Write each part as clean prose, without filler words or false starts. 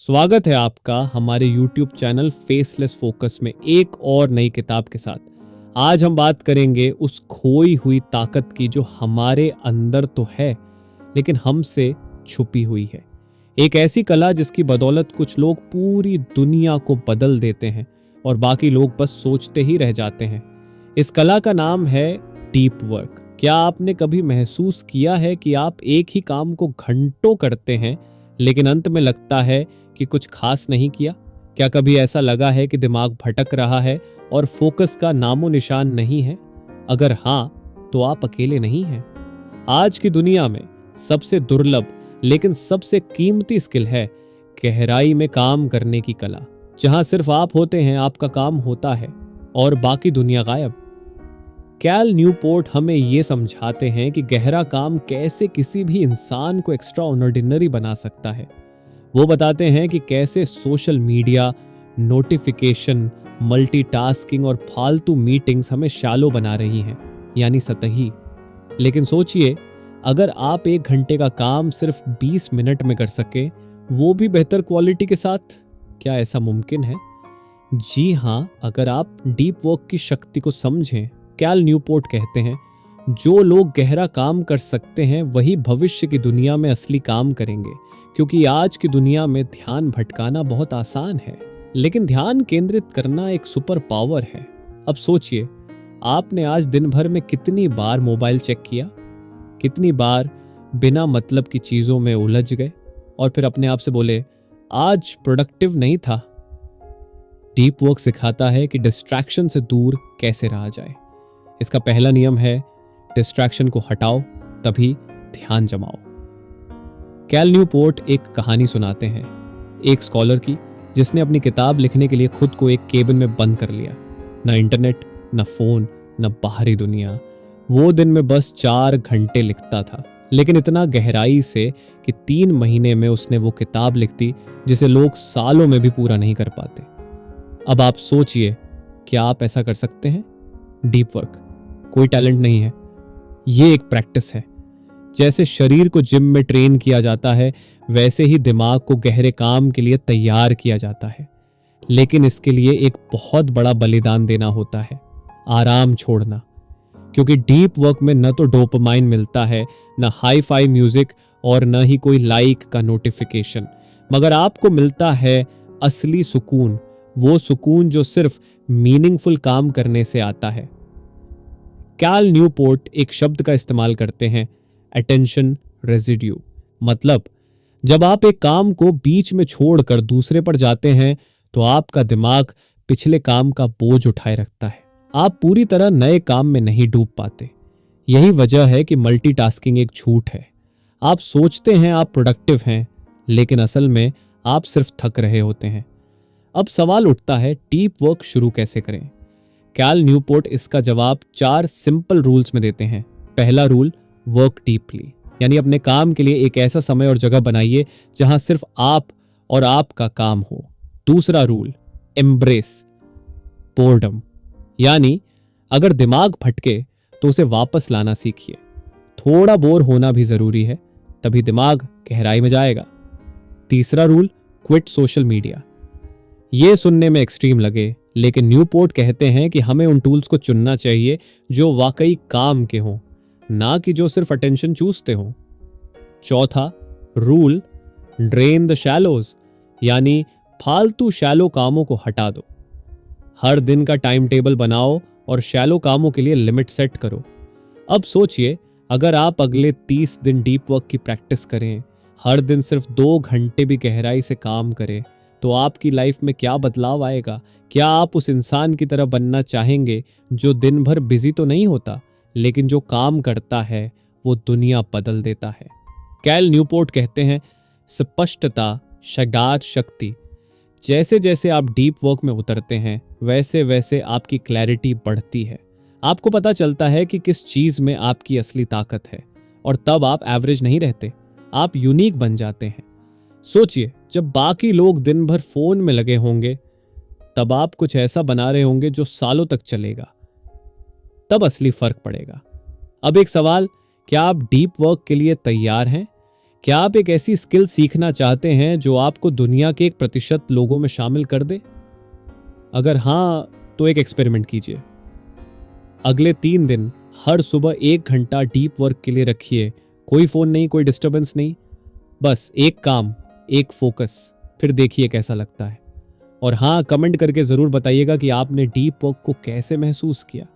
स्वागत है आपका हमारे YouTube चैनल फेसलेस फोकस में एक और नई किताब के साथ। आज हम बात करेंगे उस खोई हुई ताकत की जो हमारे अंदर तो है लेकिन हमसे छुपी हुई है। एक ऐसी कला जिसकी बदौलत कुछ लोग पूरी दुनिया को बदल देते हैं और बाकी लोग बस सोचते ही रह जाते हैं। इस कला का नाम है डीप वर्क। क्या आपने कभी महसूस किया है कि आप एक ही काम को घंटों करते हैं लेकिन अंत में लगता है कि कुछ खास नहीं किया? क्या कभी ऐसा लगा है कि दिमाग भटक रहा है और फोकस का नामो निशान नहीं है? अगर हाँ, तो आप अकेले नहीं हैं। आज की दुनिया में सबसे दुर्लभ लेकिन सबसे कीमती स्किल है गहराई में काम करने की कला। जहां सिर्फ आप होते हैं, आपका काम होता है और बाकी दुनिया गायब। कैल न्यूपोर्ट हमें ये समझाते हैं कि गहरा काम कैसे किसी भी इंसान को एक्स्ट्रा ऑर्डिनरी बना सकता है। वो बताते हैं कि कैसे सोशल मीडिया, नोटिफिकेशन, मल्टीटास्किंग और फालतू मीटिंग्स हमें शैलो बना रही हैं, यानी सतही। लेकिन सोचिए, अगर आप 1 घंटे का काम सिर्फ 20 मिनट में कर सके, वो भी बेहतर क्वालिटी के साथ, क्या ऐसा मुमकिन है? जी हाँ, अगर आप डीप वर्क की शक्ति को समझें। कैल न्यूपोर्ट कहते हैं, जो लोग गहरा काम कर सकते हैं वही भविष्य की दुनिया में असली काम करेंगे, क्योंकि आज की दुनिया में ध्यान भटकाना बहुत आसान है, लेकिन ध्यान केंद्रित करना एक सुपर पावर है। अब सोचिए, आपने आज दिन भर में कितनी बार मोबाइल चेक किया, कितनी बार बिना मतलब की चीजों में उलझ गए और फिर अपने आप से बोले आज प्रोडक्टिव नहीं था। डीप वर्क सिखाता है कि डिस्ट्रैक्शन से दूर कैसे रहा जाए। इसका पहला नियम है, डिस्ट्रैक्शन को हटाओ तभी ध्यान जमाओ। कैल न्यूपोर्ट एक कहानी सुनाते हैं, एक स्कॉलर की जिसने अपनी किताब लिखने के लिए खुद को एक केबिन में बंद कर लिया। न इंटरनेट, न फोन, न बाहरी दुनिया। वो दिन में बस 4 घंटे लिखता था, लेकिन इतना गहराई से कि 3 महीने में उसने वो किताब लिख दी जिसे लोग सालों में भी पूरा नहीं कर पाते। अब आप सोचिए, क्या आप ऐसा कर सकते हैं? डीप वर्क कोई टैलेंट नहीं है, ये एक प्रैक्टिस है। जैसे शरीर को जिम में ट्रेन किया जाता है, वैसे ही दिमाग को गहरे काम के लिए तैयार किया जाता है। लेकिन इसके लिए एक बहुत बड़ा बलिदान देना होता है, आराम छोड़ना। क्योंकि डीप वर्क में न तो डोपामाइन मिलता है, न हाई फाई म्यूजिक और न ही कोई लाइक का नोटिफिकेशन, मगर आपको मिलता है असली सुकून। वो सुकून जो सिर्फ मीनिंगफुल काम करने से आता है। कैल न्यूपोर्ट एक शब्द का इस्तेमाल करते हैं, अटेंशन रेजिड्यू। मतलब जब आप एक काम को बीच में छोड़कर दूसरे पर जाते हैं तो आपका दिमाग पिछले काम का बोझ उठाए रखता है। आप पूरी तरह नए काम में नहीं डूब पाते। यही वजह है कि मल्टीटास्किंग एक झूठ है। आप सोचते हैं आप प्रोडक्टिव हैं, लेकिन असल में आप सिर्फ थक रहे होते हैं। अब सवाल उठता है, डीप वर्क शुरू कैसे करें? कैल न्यूपोर्ट इसका जवाब 4 सिंपल रूल्स में देते हैं। पहला रूल, वर्क डीपली, यानी अपने काम के लिए एक ऐसा समय और जगह बनाइए जहां सिर्फ आप और आपका काम हो। दूसरा रूल, एम्ब्रेस बोर्डम, यानी अगर दिमाग भटके तो उसे वापस लाना सीखिए। थोड़ा बोर होना भी जरूरी है, तभी दिमाग गहराई में जाएगा। तीसरा रूल, क्विट सोशल मीडिया। ये सुनने में एक्सट्रीम लगे, लेकिन न्यूपोर्ट कहते हैं कि हमें उन टूल्स को चुनना चाहिए जो वाकई काम के हों, ना कि जो सिर्फ अटेंशन चूसते हों। चौथा रूल, ड्रेन द शैलोज, यानी फालतू शैलो कामों को हटा दो। हर दिन का टाइम टेबल बनाओ और शैलो कामों के लिए लिमिट सेट करो। अब सोचिए, अगर आप अगले 30 दिन डीप वर्क की प्रैक्टिस करें, हर दिन सिर्फ 2 घंटे भी गहराई से काम करें, तो आपकी लाइफ में क्या बदलाव आएगा? क्या आप उस इंसान की तरह बनना चाहेंगे जो दिन भर बिजी तो नहीं होता, लेकिन जो काम करता है वो दुनिया बदल देता है? कैल न्यूपोर्ट कहते हैं, स्पष्टता शगात शक्ति। जैसे जैसे आप डीप वर्क में उतरते हैं, वैसे वैसे आपकी क्लैरिटी बढ़ती है। आपको पता चलता है कि किस चीज में आपकी असली ताकत है, और तब आप एवरेज नहीं रहते, आप यूनिक बन जाते हैं। सोचिए, जब बाकी लोग दिन भर फोन में लगे होंगे, तब आप कुछ ऐसा बना रहे होंगे जो सालों तक चलेगा। तब असली फर्क पड़ेगा। अब एक सवाल, क्या आप डीप वर्क के लिए तैयार हैं? क्या आप एक ऐसी स्किल सीखना चाहते हैं जो आपको दुनिया के 1% लोगों में शामिल कर दे? अगर हाँ, तो एक एक्सपेरिमेंट कीजिए। अगले 3 दिन हर सुबह 1 घंटा डीप वर्क के लिए रखिए। कोई फोन नहीं, कोई डिस्टरबेंस नहीं, बस एक काम, एक फोकस। फिर देखिए कैसा लगता है। और हाँ, कमेंट करके जरूर बताइएगा कि आपने डीप वर्क को कैसे महसूस किया।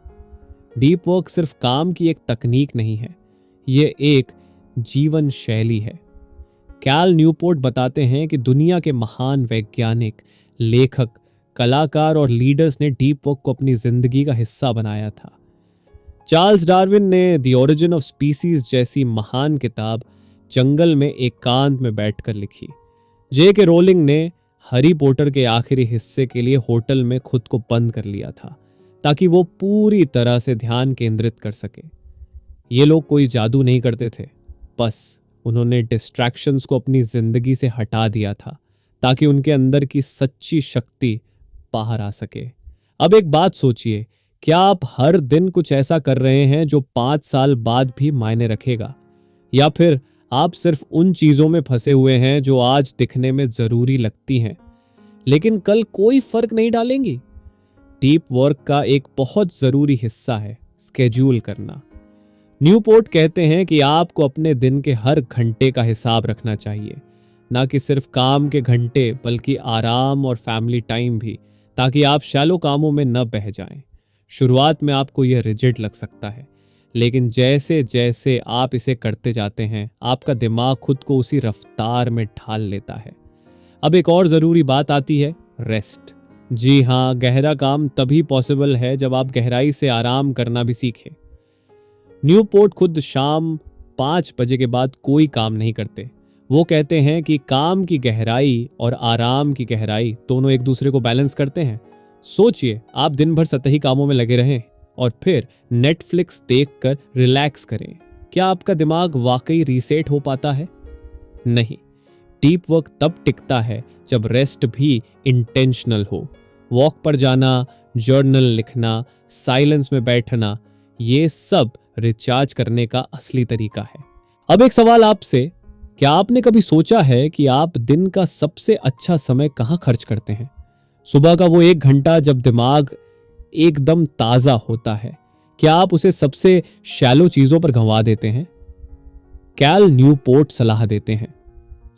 डीप वर्क सिर्फ काम की एक तकनीक नहीं है, ये एक जीवन शैली है। कैल न्यूपोर्ट बताते हैं कि दुनिया के महान वैज्ञानिक, लेखक, कलाकार और लीडर्स ने डीप वर्क को अपनी जिंदगी का हिस्सा बनाया था। चार्ल्स डार्विन ने द ओरिजिन ऑफ स्पीसीज जैसी महान किताब जंगल में एकांत में बैठकर लिखी। J.K. रोलिंग ने हैरी पॉटर के आखिरी हिस्से के लिए होटल में खुद को बंद कर लिया था ताकि वो पूरी तरह से ध्यान केंद्रित कर सके। ये लोग कोई जादू नहीं करते थे, बस उन्होंने डिस्ट्रैक्शंस को अपनी जिंदगी से हटा दिया था ताकि उनके अंदर की सच्ची शक्ति बाहर आ सके। अब एक बात सोचिए, क्या आप हर दिन कुछ ऐसा कर रहे हैं जो 5 साल बाद भी मायने रखेगा, या फिर आप सिर्फ उन चीजों में फंसे हुए हैं जो आज दिखने में जरूरी लगती हैं लेकिन कल कोई फर्क नहीं डालेंगी? डीप वर्क का एक बहुत जरूरी हिस्सा है स्केड्यूल करना। न्यूपोर्ट कहते हैं कि आपको अपने दिन के हर घंटे का हिसाब रखना चाहिए, ना कि सिर्फ काम के घंटे बल्कि आराम और फैमिली टाइम भी, ताकि आप शैलो कामों में न बह जाएं। शुरुआत में आपको यह रिजिड लग सकता है, लेकिन जैसे जैसे आप इसे करते जाते हैं आपका दिमाग खुद को उसी रफ्तार में ढाल लेता है। अब एक और जरूरी बात आती है, रेस्ट। जी हाँ, गहरा काम तभी पॉसिबल है जब आप गहराई से आराम करना भी सीखें। न्यूपोर्ट खुद शाम 5 बजे के बाद कोई काम नहीं करते। वो कहते हैं कि काम की गहराई और आराम की गहराई दोनों एक दूसरे को बैलेंस करते हैं। सोचिए, आप दिन भर सतही कामों में लगे रहें और फिर नेटफ्लिक्स देखकर रिलैक्स करें। क्या आपका दिमाग वाकई रीसेट हो पाता है? नहीं। डीप वर्क तब टिकता है जब रेस्ट भी इंटेंशनल हो। वॉक पर जाना, जर्नल लिखना, साइलेंस में बैठना, ये सब रिचार्ज करने का असली तरीका है। अब एक सवाल आपसे, क्या आपने कभी सोचा है कि आप दिन का सबसे अच्छा समय कहां खर्च करते हैं? सुबह का वो 1 घंटा जब दिमाग एकदम ताजा होता है, क्या आप उसे सबसे शैलो चीजों पर गंवा देते हैं? कैल न्यूपोर्ट सलाह देते हैं,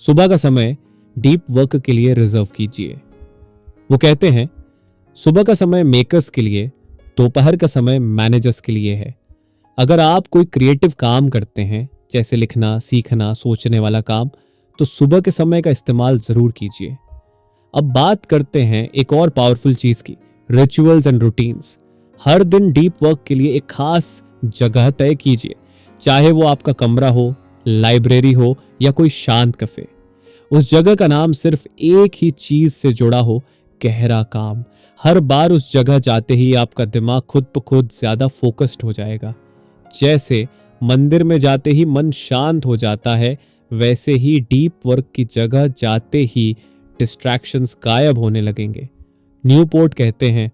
सुबह का समय डीप वर्क के लिए रिजर्व कीजिए। वो कहते हैं, सुबह का समय मेकर्स के लिए, दोपहर का समय मैनेजर्स के लिए है। अगर आप कोई क्रिएटिव काम करते हैं, जैसे लिखना, सीखना, सोचने वाला काम, तो सुबह के समय का इस्तेमाल जरूर कीजिए। अब बात करते हैं एक और पावरफुल चीज की, रिचुअल्स एंड रूटीन्स। हर दिन डीप वर्क के लिए एक खास जगह तय कीजिए, चाहे वो आपका कमरा हो, लाइब्रेरी हो या कोई शांत कैफे। उस जगह का नाम सिर्फ एक ही चीज से जुड़ा हो, गहरा काम। हर बार उस जगह जाते ही आपका दिमाग खुद ब खुद ज्यादा फोकस्ड हो जाएगा। जैसे मंदिर में जाते ही मन शांत हो जाता है, वैसे ही डीप वर्क की जगह जाते ही डिस्ट्रैक्शंस गायब होने लगेंगे। न्यूपोर्ट कहते हैं,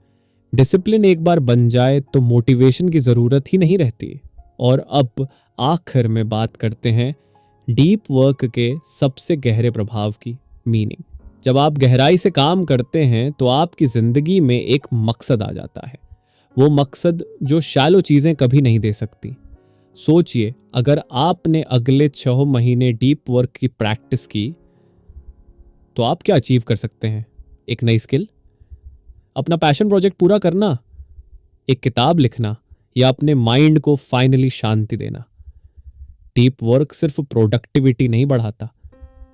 डिसिप्लिन एक बार बन जाए तो मोटिवेशन की जरूरत ही नहीं रहती। और अब आखिर में बात करते हैं डीप वर्क के सबसे गहरे प्रभाव की, मीनिंग। जब आप गहराई से काम करते हैं तो आपकी जिंदगी में एक मकसद आ जाता है, वो मकसद जो शैलो चीजें कभी नहीं दे सकती। सोचिए, अगर आपने अगले 6 महीने डीप वर्क की प्रैक्टिस की तो आप क्या अचीव कर सकते हैं? एक नई स्किल, अपना पैशन प्रोजेक्ट पूरा करना, एक किताब लिखना, या अपने माइंड को फाइनली शांति देना। डीप वर्क सिर्फ प्रोडक्टिविटी नहीं बढ़ाता,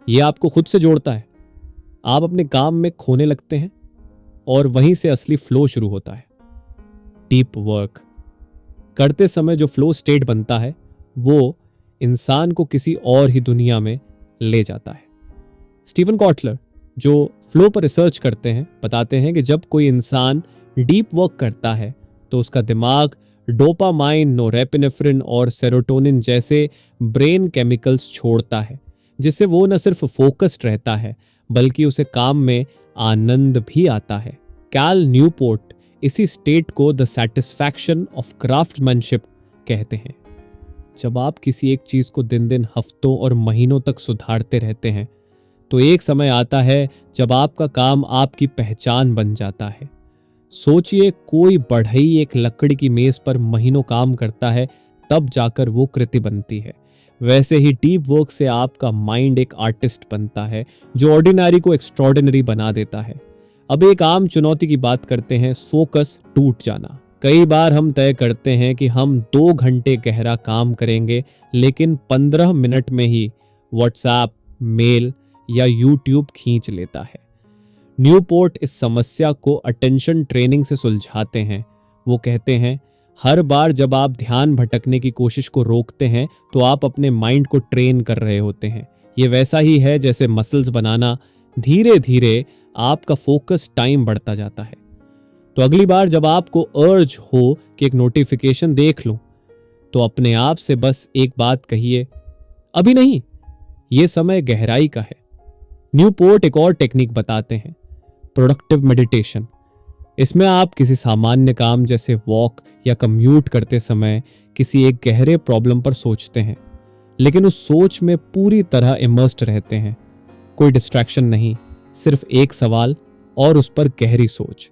यह आपको खुद से जोड़ता है। आप अपने काम में खोने लगते हैं और वहीं से असली फ्लो शुरू होता है। डीप वर्क करते समय जो फ्लो स्टेट बनता है वो इंसान को किसी और ही दुनिया में ले जाता है। स्टीफन कॉटलर, जो फ्लो पर रिसर्च करते हैं, बताते हैं कि जब कोई इंसान डीप वर्क करता है तो उसका दिमाग डोपामाइन, नोरेपिनेफ्रिन और सेरोटोनिन जैसे ब्रेन केमिकल्स छोड़ता है, जिससे वो न सिर्फ फोकस्ड रहता है बल्कि उसे काम में आनंद भी आता है। कैल न्यूपोर्ट इसी स्टेट को द सैटिस्फैक्शन ऑफ क्राफ्ट्समैनशिप कहते हैं। जब आप किसी एक चीज को दिन दिन, हफ्तों और महीनों तक सुधारते रहते हैं तो एक समय आता है जब आपका काम आपकी पहचान बन जाता है। सोचिए, कोई बढ़ई एक लकड़ी की मेज पर महीनों काम करता है, तब जाकर वो कृति बनती है। वैसे ही डीप वर्क से आपका माइंड एक आर्टिस्ट बनता है जो ऑर्डिनरी को एक्स्ट्रॉर्डिनरी बना देता है। अब एक आम चुनौती की बात करते हैं, फोकस टूट जाना। कई बार हम तय करते हैं कि हम 2 घंटे गहरा काम करेंगे, लेकिन 15 मिनट में ही व्हाट्सएप, मेल या यूट्यूब खींच लेता है। न्यूपोर्ट इस समस्या को अटेंशन ट्रेनिंग से सुलझाते हैं। वो कहते हैं, हर बार जब आप ध्यान भटकने की कोशिश को रोकते हैं तो आप अपने माइंड को ट्रेन कर रहे होते हैं। ये वैसा ही है जैसे मसल्स बनाना, धीरे धीरे आपका फोकस टाइम बढ़ता जाता है। तो अगली बार जब आपको अर्ज हो कि एक नोटिफिकेशन देख लूं, तो अपने आप से बस एक बात कहिए, अभी नहीं, ये समय गहराई का है। न्यूपोर्ट एक और टेक्निक बताते हैं, प्रोडक्टिव मेडिटेशन। इसमें आप किसी सामान्य काम जैसे वॉक या कम्यूट करते समय किसी एक गहरे प्रॉब्लम पर सोचते हैं, लेकिन उस सोच में पूरी तरह इमर्स्ड रहते हैं। कोई डिस्ट्रैक्शन नहीं, सिर्फ एक सवाल और उस पर गहरी सोच।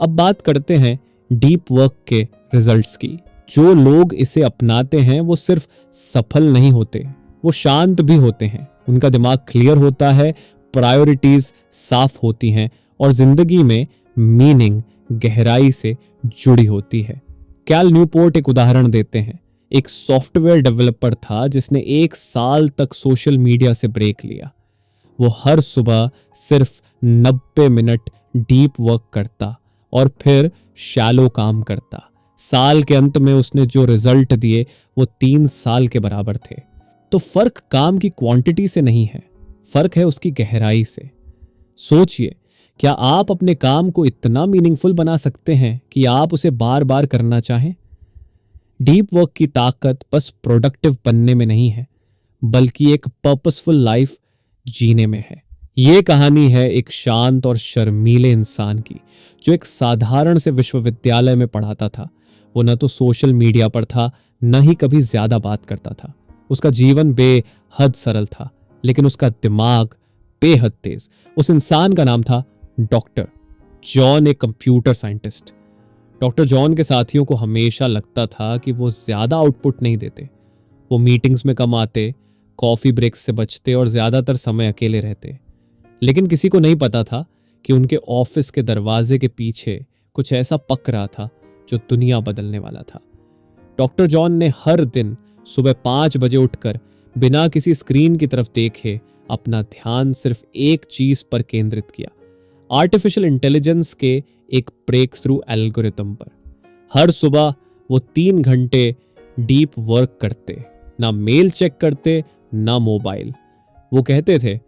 अब बात करते हैं डीप वर्क के रिजल्ट्स की। जो लोग इसे अपनाते हैं वो सिर्फ सफल नहीं होते, वो शांत भी होते हैं। उनका दिमाग क्लियर होता है, प्रायोरिटीज साफ होती हैं और जिंदगी में मीनिंग गहराई से जुड़ी होती है। कैल न्यूपोर्ट एक उदाहरण देते हैं। एक सॉफ्टवेयर डेवलपर था जिसने 1 साल तक सोशल मीडिया से ब्रेक लिया। वो हर सुबह सिर्फ 90 मिनट डीप वर्क करता और फिर शैलो काम करता। साल के अंत में उसने जो रिजल्ट दिए वो 3 साल के बराबर थे। तो फर्क काम की क्वांटिटी से नहीं है, फर्क है उसकी गहराई से। सोचिए, क्या आप अपने काम को इतना मीनिंगफुल बना सकते हैं कि आप उसे बार बार करना चाहें? डीप वर्क की ताकत बस प्रोडक्टिव बनने में नहीं है, बल्कि एक पर्पसफुल लाइफ जीने में है। ये कहानी है एक शांत और शर्मीले इंसान की, जो एक साधारण से विश्वविद्यालय में पढ़ाता था। वो न तो सोशल मीडिया पर था, न ही कभी ज्यादा बात करता था। उसका जीवन बेहद सरल था, लेकिन उसका दिमाग बेहद तेज। उस इंसान का नाम था डॉक्टर जॉन, एक कंप्यूटर साइंटिस्ट। डॉक्टर जॉन के साथियों को हमेशा लगता था कि वो ज्यादा आउटपुट नहीं देते। वो मीटिंग्स में कम आते, कॉफी ब्रेक्स से बचते और ज्यादातर समय अकेले रहते। लेकिन किसी को नहीं पता था कि उनके ऑफिस के दरवाजे के पीछे कुछ ऐसा पक रहा था जो दुनिया बदलने वाला था। डॉक्टर जॉन ने हर दिन सुबह 5 बजे उठकर बिना किसी स्क्रीन की तरफ देखे अपना ध्यान सिर्फ एक चीज पर केंद्रित किया, आर्टिफिशियल इंटेलिजेंस के एक ब्रेक थ्रू एल्गोरिथम पर। हर सुबह वो 3 घंटे डीप वर्क करते, ना मेल चेक करते, ना मोबाइल। वो कहते थे,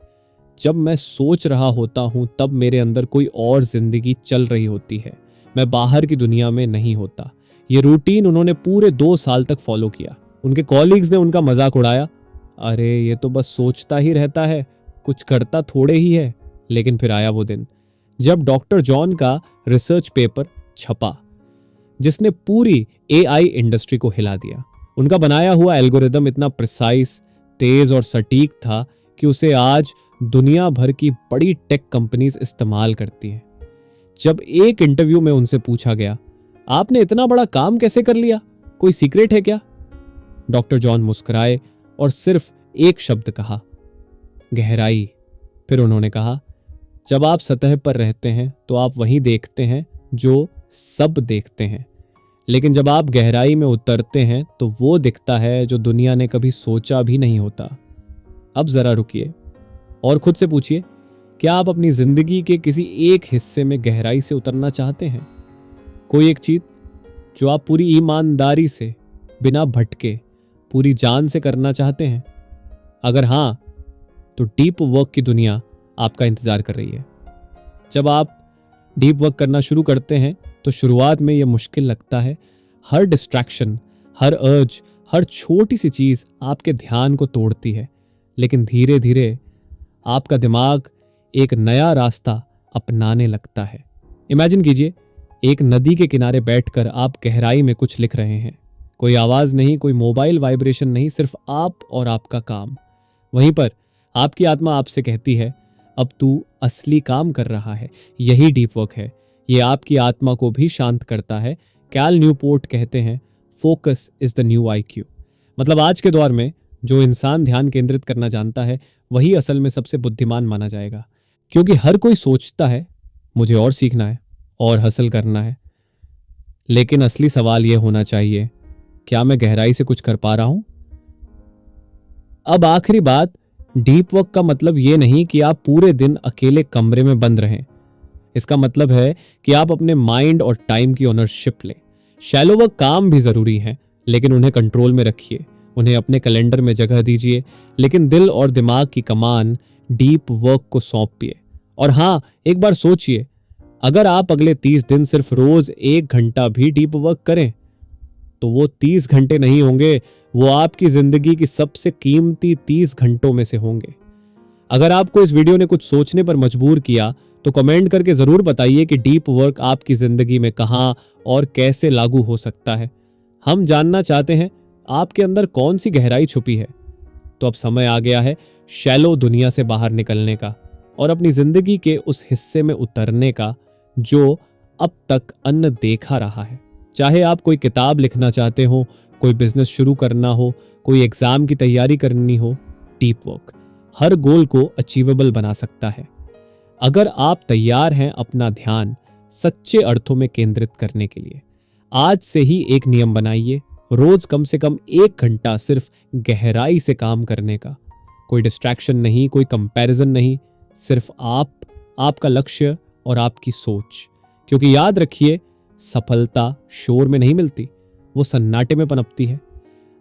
जब मैं सोच रहा होता हूं तब मेरे अंदर कोई और जिंदगी चल रही होती है, मैं बाहर की दुनिया में नहीं होता। ये रूटीन उन्होंने पूरे 2 साल तक फॉलो किया। उनके कॉलीग्स ने उनका मजाक उड़ाया, अरे ये तो बस सोचता ही रहता है, कुछ करता थोड़े ही है। लेकिन फिर आया वो दिन जब डॉक्टर जॉन का रिसर्च पेपर छपा, जिसने पूरी एआई इंडस्ट्री को हिला दिया। उनका बनाया हुआ एल्गोरिदम इतना प्रिसाइज, तेज और सटीक था कि उसे आज दुनिया भर की बड़ी टेक कंपनीज इस्तेमाल करती हैं। जब एक इंटरव्यू में उनसे पूछा गया, आपने इतना बड़ा काम कैसे कर लिया, कोई सीक्रेट है क्या? डॉक्टर जॉन मुस्कुराए और सिर्फ एक शब्द कहा, गहराई। फिर उन्होंने कहा, जब आप सतह पर रहते हैं तो आप वही देखते हैं जो सब देखते हैं, लेकिन जब आप गहराई में उतरते हैं तो वो दिखता है जो दुनिया ने कभी सोचा भी नहीं होता। अब जरा रुकिए और खुद से पूछिए, क्या आप अपनी जिंदगी के किसी एक हिस्से में गहराई से उतरना चाहते हैं? कोई एक चीज जो आप पूरी ईमानदारी से, बिना भटके, पूरी जान से करना चाहते हैं? अगर हां, तो डीप वर्क की दुनिया आपका इंतजार कर रही है। जब आप डीप वर्क करना शुरू करते हैं तो शुरुआत में यह मुश्किल लगता है। हर डिस्ट्रैक्शन, हर अर्ज, हर छोटी सी चीज आपके ध्यान को तोड़ती है, लेकिन धीरे धीरे आपका दिमाग एक नया रास्ता अपनाने लगता है। इमेजिन कीजिए, एक नदी के किनारे बैठकर आप गहराई में कुछ लिख रहे हैं। कोई आवाज नहीं, कोई मोबाइल वाइब्रेशन नहीं, सिर्फ आप और आपका काम। वहीं पर आपकी आत्मा आपसे कहती है, अब तू असली काम कर रहा है। यही डीप वर्क है। ये आपकी आत्मा को भी शांत करता है। कैल न्यूपोर्ट कहते हैं, focus is the new IQ। मतलब आज के दौर में जो इंसान ध्यान केंद्रित करना जानता है वही असल में सबसे बुद्धिमान माना जाएगा। क्योंकि हर कोई सोचता है मुझे और सीखना है और हासिल करना है, लेकिन असली सवाल यह होना चाहिए, क्या मैं गहराई से कुछ कर पा रहा हूं? अब आखिरी बात, डीप वर्क का मतलब यह नहीं कि आप पूरे दिन अकेले कमरे में बंद रहें। इसका मतलब है कि आप अपने माइंड और टाइम की ओनरशिप लें। शैलो वर्क काम भी जरूरी है, लेकिन उन्हें कंट्रोल में रखिए, उन्हें अपने कैलेंडर में जगह दीजिए, लेकिन दिल और दिमाग की कमान डीप वर्क को सौंपिए। और हाँ, एक बार सोचिए, अगर आप अगले 30 दिन सिर्फ रोज 1 घंटा भी डीप वर्क करें तो वो 30 घंटे नहीं होंगे, वो आपकी जिंदगी की सबसे कीमती 30 घंटों में से होंगे। अगर आपको इस वीडियो ने कुछ सोचने पर मजबूर किया तो कमेंट करके जरूर बताइए कि डीप वर्क आपकी जिंदगी में कहां और कैसे लागू हो सकता है। हम जानना चाहते हैं आपके अंदर कौन सी गहराई छुपी है। तो अब समय आ गया है शैलो दुनिया से बाहर निकलने का और अपनी जिंदगी के उस हिस्से में उतरने का जो अब तक अनदेखा रहा है। चाहे आप कोई किताब लिखना चाहते हो, कोई बिजनेस शुरू करना हो, कोई एग्जाम की तैयारी करनी हो, डीप वर्क हर गोल को अचीवेबल बना सकता है। अगर आप तैयार हैं अपना ध्यान सच्चे अर्थों में केंद्रित करने के लिए, आज से ही एक नियम बनाइए, रोज कम से कम 1 घंटा सिर्फ गहराई से काम करने का। कोई डिस्ट्रैक्शन नहीं, कोई कंपैरिजन नहीं, सिर्फ आप, आपका लक्ष्य और आपकी सोच। क्योंकि याद रखिए, सफलता शोर में नहीं मिलती, वो सन्नाटे में पनपती है।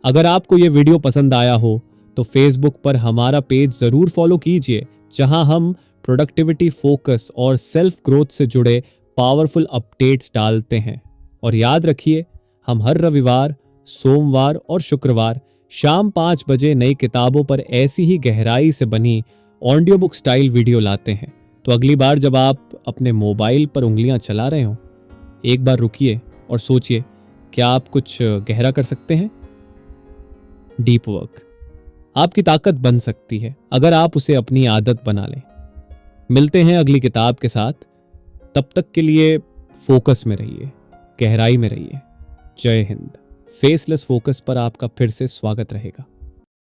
अगर आपको ये वीडियो पसंद आया हो तो फेसबुक पर हमारा पेज जरूर फॉलो कीजिए, जहां हम प्रोडक्टिविटी, फोकस और सेल्फ ग्रोथ से जुड़े पावरफुल अपडेट्स डालते हैं। और याद रखिए, हम हर रविवार, सोमवार और शुक्रवार शाम 5 बजे नई किताबों पर ऐसी ही गहराई से बनी ऑडियो बुक स्टाइल वीडियो लाते हैं। तो अगली बार जब आप अपने मोबाइल पर उंगलियां चला रहे हो, एक बार रुकिए और सोचिए, क्या आप कुछ गहरा कर सकते हैं? डीप वर्क आपकी ताकत बन सकती है अगर आप उसे अपनी आदत बना लें। मिलते हैं अगली किताब के साथ। तब तक के लिए फोकस में रहिए, गहराई में रहिए। जय हिंद। फेसलेस फोकस पर आपका फिर से स्वागत रहेगा।